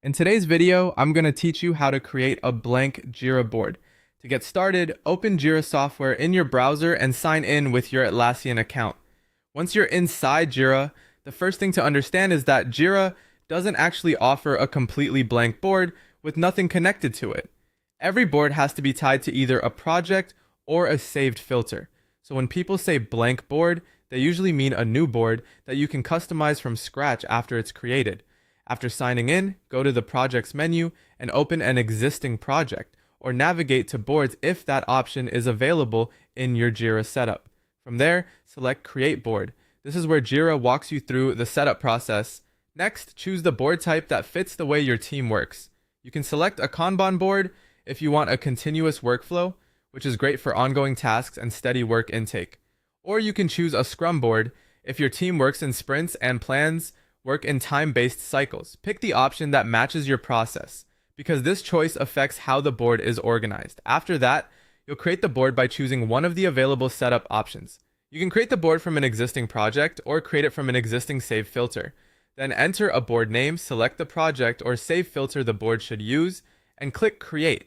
In today's video, I'm going to teach you how to create a blank Jira board. To get started, open Jira software in your browser and sign in with your Atlassian account. Once you're inside Jira, the first thing to understand is that Jira doesn't actually offer a completely blank board with nothing connected to it. Every board has to be tied to either a project or a saved filter. So when people say blank board, they usually mean a new board that you can customize from scratch after it's created. After signing in, go to the Projects menu and open an existing project, or navigate to boards if that option is available in your Jira setup. From there, select Create Board. This is where Jira walks you through the setup process. Next, choose the board type that fits the way your team works. You can select a Kanban board if you want a continuous workflow, which is great for ongoing tasks and steady work intake. Or you can choose a Scrum board if your team works in sprints and plans work in time-based cycles. Pick the option that matches your process, because this choice affects how the board is organized. After that, you'll create the board by choosing one of the available setup options. You can create the board from an existing project or create it from an existing save filter. Then enter a board name, select the project or save filter the board should use, and click Create.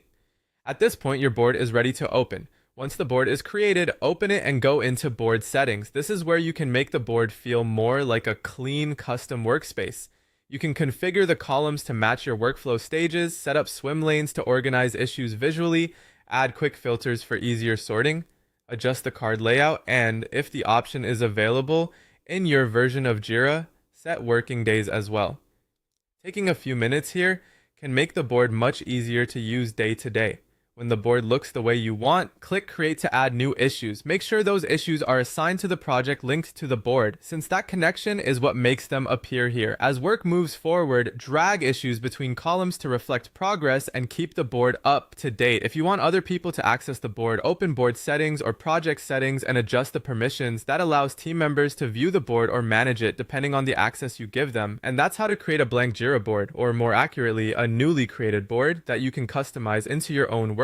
At this point, your board is ready to open. Once the board is created, open it and go into board settings. This is where you can make the board feel more like a clean custom workspace. You can configure the columns to match your workflow stages, set up swim lanes to organize issues visually, add quick filters for easier sorting, adjust the card layout, and if the option is available in your version of Jira, set working days as well. Taking a few minutes here can make the board much easier to use day to day. When the board looks the way you want, click Create to add new issues. Make sure those issues are assigned to the project linked to the board, since that connection is what makes them appear here. As work moves forward, drag issues between columns to reflect progress and keep the board up to date. If you want other people to access the board, open board settings or project settings and adjust the permissions. That allows team members to view the board or manage it depending on the access you give them. And that's how to create a blank Jira board, or more accurately, a newly created board that you can customize into your own workspace.